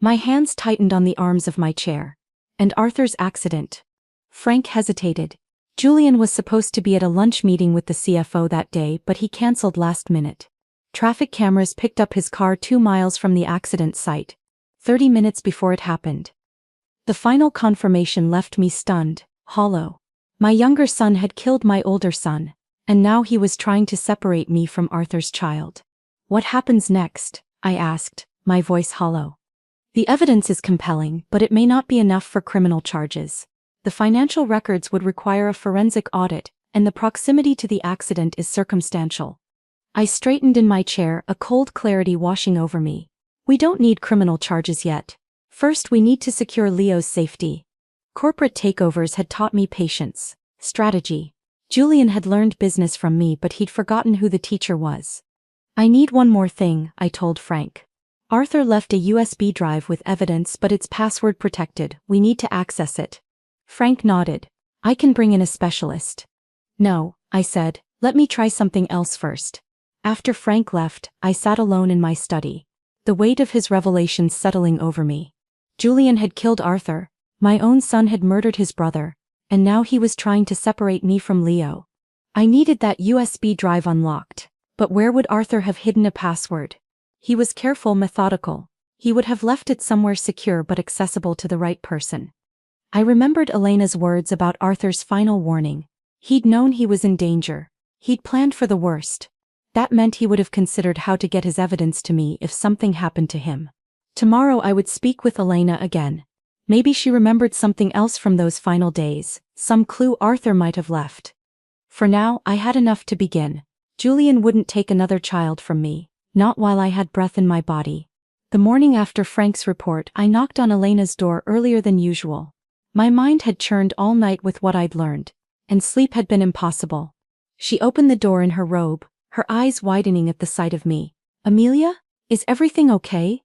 My hands tightened on the arms of my chair. And Arthur's accident. Frank hesitated. Julian was supposed to be at a lunch meeting with the CFO that day, but he canceled last minute. Traffic cameras picked up his car 2 miles from the accident site, 30 minutes before it happened. The final confirmation left me stunned, hollow. My younger son had killed my older son, and now he was trying to separate me from Arthur's child. What happens next? I asked, my voice hollow. The evidence is compelling, but it may not be enough for criminal charges. The financial records would require a forensic audit, and the proximity to the accident is circumstantial. I straightened in my chair, a cold clarity washing over me. We don't need criminal charges yet. First, we need to secure Leo's safety. Corporate takeovers had taught me patience, strategy. Julian had learned business from me, but he'd forgotten who the teacher was. I need one more thing, I told Frank. Arthur left a USB drive with evidence, but it's password protected. We need to access it. Frank nodded. I can bring in a specialist. No, I said, let me try something else first. After Frank left, I sat alone in my study. The weight of his revelations settling over me. Julian had killed Arthur. My own son had murdered his brother. And now he was trying to separate me from Leo. I needed that USB drive unlocked. But where would Arthur have hidden a password? He was careful, methodical. He would have left it somewhere secure but accessible to the right person. I remembered Elena's words about Arthur's final warning. He'd known he was in danger. He'd planned for the worst. That meant he would have considered how to get his evidence to me if something happened to him. Tomorrow I would speak with Elena again. Maybe she remembered something else from those final days, some clue Arthur might have left. For now, I had enough to begin. Julian wouldn't take another child from me, not while I had breath in my body. The morning after Frank's report, I knocked on Elena's door earlier than usual. My mind had churned all night with what I'd learned, and sleep had been impossible. She opened the door in her robe, her eyes widening at the sight of me. Amelia? Is everything okay?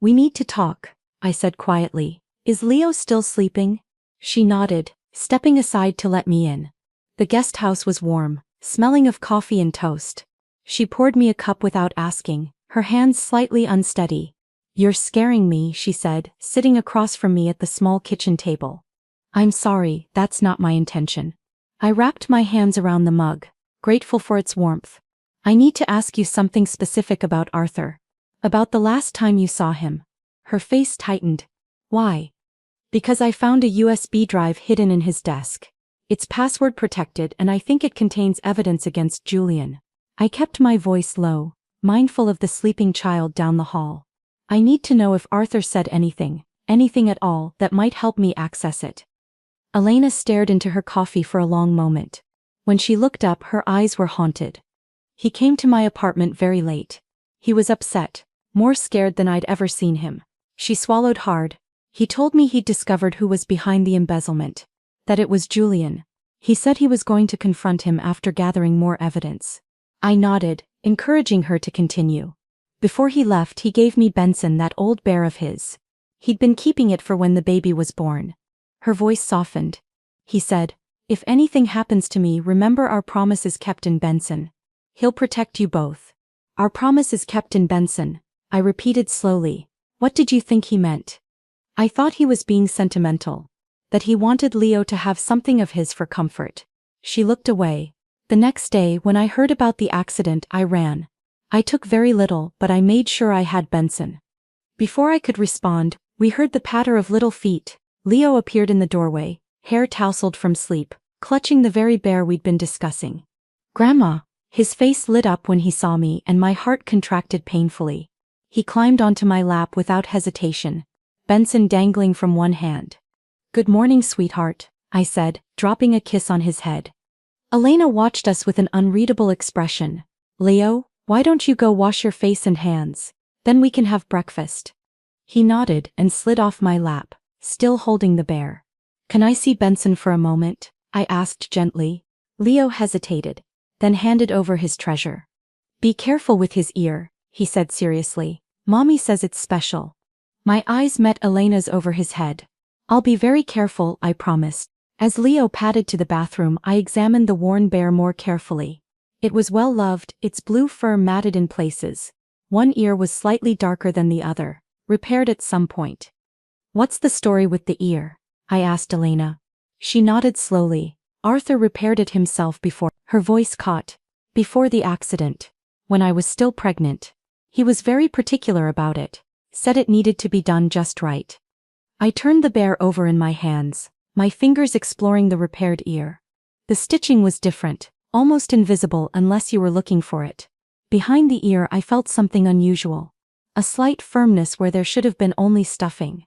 We need to talk, I said quietly. Is Leo still sleeping? She nodded, stepping aside to let me in. The guest house was warm, smelling of coffee and toast. She poured me a cup without asking, her hands slightly unsteady. You're scaring me, she said, sitting across from me at the small kitchen table. I'm sorry, that's not my intention. I wrapped my hands around the mug, grateful for its warmth. I need to ask you something specific about Arthur. About the last time you saw him. Her face tightened. Why? Because I found a USB drive hidden in his desk. It's password protected and I think it contains evidence against Julian. I kept my voice low, mindful of the sleeping child down the hall. I need to know if Arthur said anything at all, that might help me access it. Elena stared into her coffee for a long moment. When she looked up, her eyes were haunted. He came to my apartment very late. He was upset, more scared than I'd ever seen him. She swallowed hard. He told me he'd discovered who was behind the embezzlement. That it was Julian. He said he was going to confront him after gathering more evidence. I nodded, encouraging her to continue. Before he left, he gave me Benson, that old bear of his. He'd been keeping it for when the baby was born. Her voice softened. He said, if anything happens to me, remember our promise is kept in Benson. He'll protect you both. Our promise is kept in Benson, I repeated slowly. What did you think he meant? I thought he was being sentimental. That he wanted Leo to have something of his for comfort. She looked away. The next day, when I heard about the accident, I ran. I took very little, but I made sure I had Benson. Before I could respond, we heard the patter of little feet. Leo appeared in the doorway, hair tousled from sleep, clutching the very bear we'd been discussing. Grandma! His face lit up when he saw me and my heart contracted painfully. He climbed onto my lap without hesitation, Benson dangling from one hand. Good morning, sweetheart, I said, dropping a kiss on his head. Elena watched us with an unreadable expression. Leo, why don't you go wash your face and hands? Then we can have breakfast. He nodded and slid off my lap, still holding the bear. Can I see Benson for a moment? I asked gently. Leo hesitated, then handed over his treasure. Be careful with his ear, he said seriously. Mommy says it's special. My eyes met Elena's over his head. I'll be very careful, I promised. As Leo padded to the bathroom, I examined the worn bear more carefully. It was well loved, its blue fur matted in places. One ear was slightly darker than the other, repaired at some point. What's the story with the ear? I asked Elena. She nodded slowly. Arthur repaired it himself before. Her voice caught. Before the accident. When I was still pregnant. He was very particular about it. Said it needed to be done just right. I turned the bear over in my hands, my fingers exploring the repaired ear. The stitching was different, almost invisible unless you were looking for it. Behind the ear I felt something unusual. A slight firmness where there should have been only stuffing.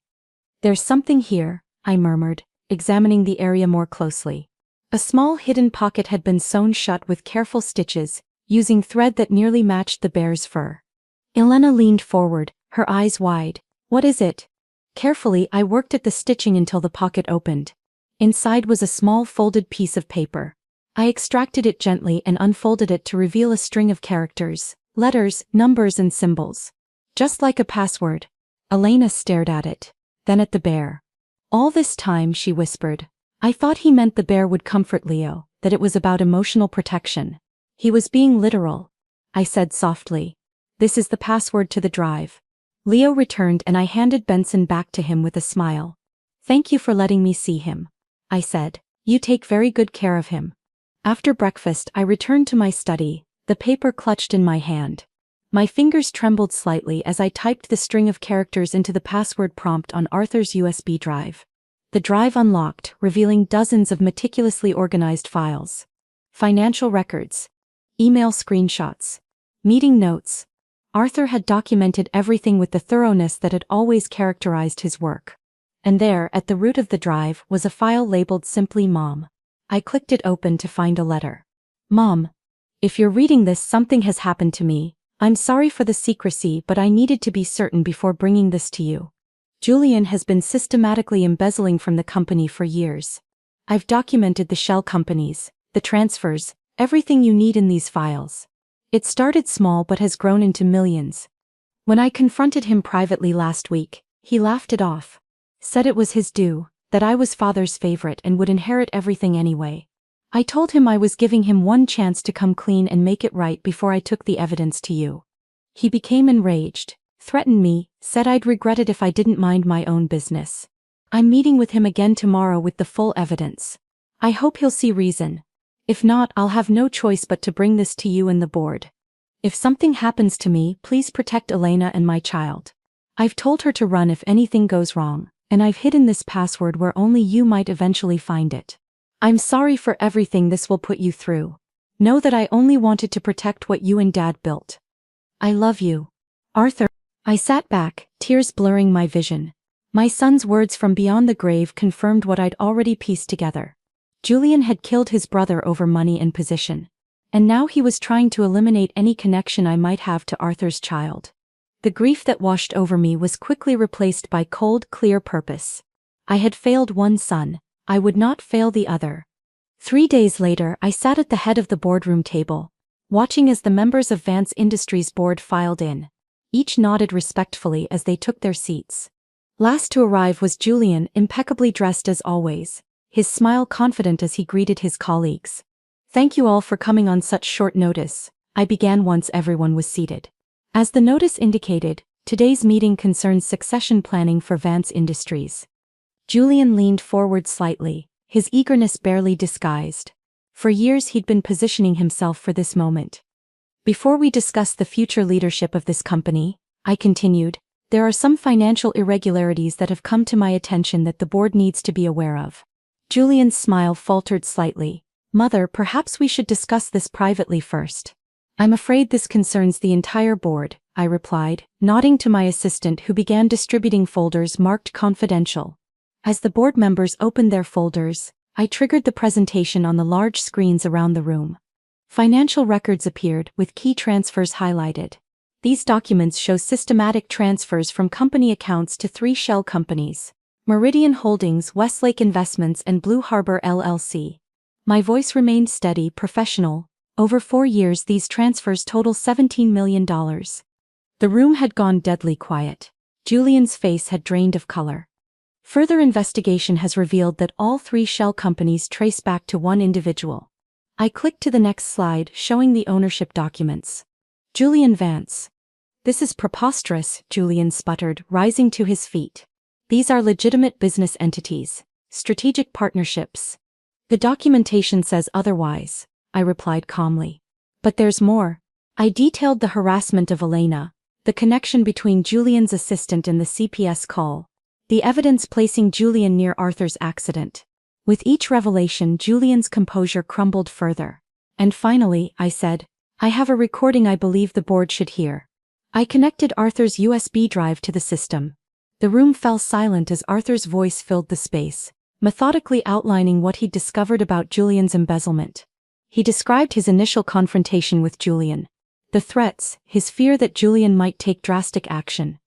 There's something here, I murmured, examining the area more closely. A small hidden pocket had been sewn shut with careful stitches, using thread that nearly matched the bear's fur. Elena leaned forward, her eyes wide. What is it? Carefully I worked at the stitching until the pocket opened. Inside was a small folded piece of paper. I extracted it gently and unfolded it to reveal a string of characters, letters, numbers and symbols. Just like a password. Elena stared at it, then at the bear. All this time, she whispered. I thought he meant the bear would comfort Leo, that it was about emotional protection. He was being literal. I said softly. This is the password to the drive. Leo returned and I handed Benson back to him with a smile. Thank you for letting me see him. I said. You take very good care of him. After breakfast I returned to my study, the paper clutched in my hand. My fingers trembled slightly as I typed the string of characters into the password prompt on Arthur's USB drive. The drive unlocked, revealing dozens of meticulously organized files. Financial records. Email screenshots. Meeting notes. Arthur had documented everything with the thoroughness that had always characterized his work. And there, at the root of the drive, was a file labeled simply Mom. I clicked it open to find a letter. Mom. If you're reading this, something has happened to me. I'm sorry for the secrecy, but I needed to be certain before bringing this to you. Julian has been systematically embezzling from the company for years. I've documented the shell companies, the transfers, everything you need in these files. It started small but has grown into millions. When I confronted him privately last week, he laughed it off. Said it was his due, that I was father's favorite and would inherit everything anyway. I told him I was giving him one chance to come clean and make it right before I took the evidence to you. He became enraged, threatened me, said I'd regret it if I didn't mind my own business. I'm meeting with him again tomorrow with the full evidence. I hope he'll see reason. If not, I'll have no choice but to bring this to you and the board. If something happens to me, please protect Elena and my child. I've told her to run if anything goes wrong, and I've hidden this password where only you might eventually find it. I'm sorry for everything this will put you through. Know that I only wanted to protect what you and Dad built. I love you. Arthur. I sat back, tears blurring my vision. My son's words from beyond the grave confirmed what I'd already pieced together. Julian had killed his brother over money and position. And now he was trying to eliminate any connection I might have to Arthur's child. The grief that washed over me was quickly replaced by cold, clear purpose. I had failed one son. I would not fail the other. 3 days later, I sat at the head of the boardroom table, watching as the members of Vance Industries board filed in. Each nodded respectfully as they took their seats. Last to arrive was Julian, impeccably dressed as always, his smile confident as he greeted his colleagues. Thank you all for coming on such short notice, I began once everyone was seated. As the notice indicated, today's meeting concerns succession planning for Vance Industries. Julian leaned forward slightly, his eagerness barely disguised. For years he'd been positioning himself for this moment. Before we discuss the future leadership of this company, I continued, there are some financial irregularities that have come to my attention that the board needs to be aware of. Julian's smile faltered slightly. Mother, perhaps we should discuss this privately first. I'm afraid this concerns the entire board, I replied, nodding to my assistant who began distributing folders marked confidential. As the board members opened their folders, I triggered the presentation on the large screens around the room. Financial records appeared, with key transfers highlighted. These documents show systematic transfers from company accounts to 3 shell companies: Meridian Holdings, Westlake Investments, and Blue Harbor LLC. My voice remained steady, professional. Over 4 years, these transfers total $17 million. The room had gone deadly quiet. Julian's face had drained of color. Further investigation has revealed that all 3 shell companies trace back to one individual. I clicked to the next slide, showing the ownership documents. Julian Vance. This is preposterous, Julian sputtered, rising to his feet. These are legitimate business entities, strategic partnerships. The documentation says otherwise, I replied calmly. But there's more. I detailed the harassment of Elena, the connection between Julian's assistant and the CPS call, the evidence placing Julian near Arthur's accident. With each revelation, Julian's composure crumbled further. And finally, I said, I have a recording I believe the board should hear. I connected Arthur's USB drive to the system. The room fell silent as Arthur's voice filled the space, methodically outlining what he'd discovered about Julian's embezzlement. He described his initial confrontation with Julian, the threats, his fear that Julian might take drastic action.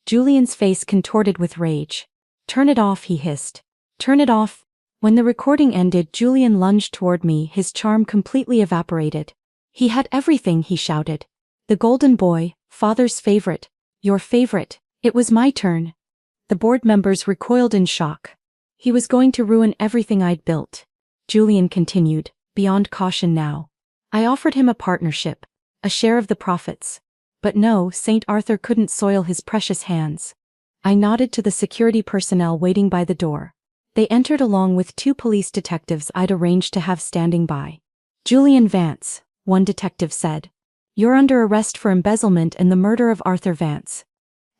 Julian's face contorted with rage. Turn it off, he hissed. Turn it off. When the recording ended, Julian lunged toward me, his charm completely evaporated. He had everything, he shouted. The golden boy, father's favorite, your favorite. It was my turn. The board members recoiled in shock. He was going to ruin everything I'd built. Julian continued, beyond caution now. I offered him a partnership, a share of the profits. But no, St. Arthur couldn't soil his precious hands. I nodded to the security personnel waiting by the door. They entered along with 2 police detectives I'd arranged to have standing by. Julian Vance, one detective said. You're under arrest for embezzlement and the murder of Arthur Vance.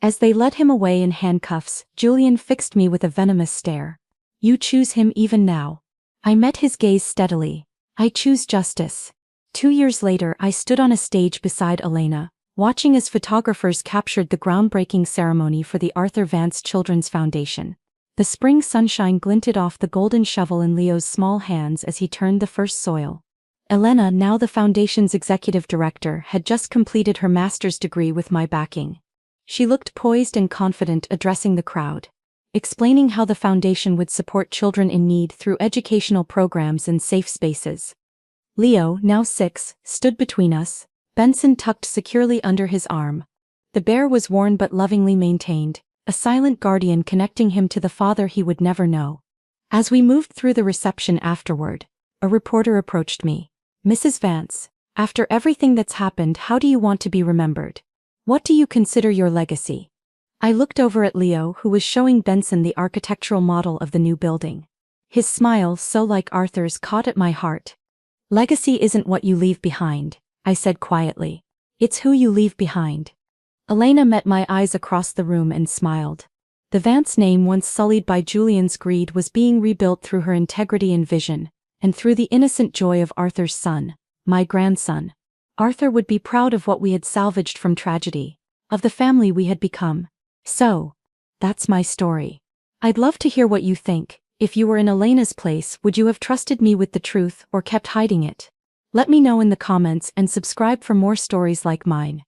As they led him away in handcuffs, Julian fixed me with a venomous stare. You choose him even now. I met his gaze steadily. I choose justice. 2 years later, I stood on a stage beside Elena, watching as photographers captured the groundbreaking ceremony for the Arthur Vance Children's Foundation. The spring sunshine glinted off the golden shovel in Leo's small hands as he turned the first soil. Elena, now the foundation's executive director, had just completed her master's degree with my backing. She looked poised and confident, addressing the crowd, explaining how the foundation would support children in need through educational programs and safe spaces. Leo, now 6, stood between us, Benson tucked securely under his arm. The bear was worn but lovingly maintained, a silent guardian connecting him to the father he would never know. As we moved through the reception afterward, a reporter approached me. Mrs. Vance, after everything that's happened, how do you want to be remembered? What do you consider your legacy? I looked over at Leo, who was showing Benson the architectural model of the new building. His smile, so like Arthur's, caught at my heart. Legacy isn't what you leave behind, I said quietly. It's who you leave behind. Elena met my eyes across the room and smiled. The Vance name, once sullied by Julian's greed, was being rebuilt through her integrity and vision, and through the innocent joy of Arthur's son, my grandson. Arthur would be proud of what we had salvaged from tragedy, of the family we had become. So, that's my story. I'd love to hear what you think. If you were in Elena's place, would you have trusted me with the truth or kept hiding it? Let me know in the comments and subscribe for more stories like mine.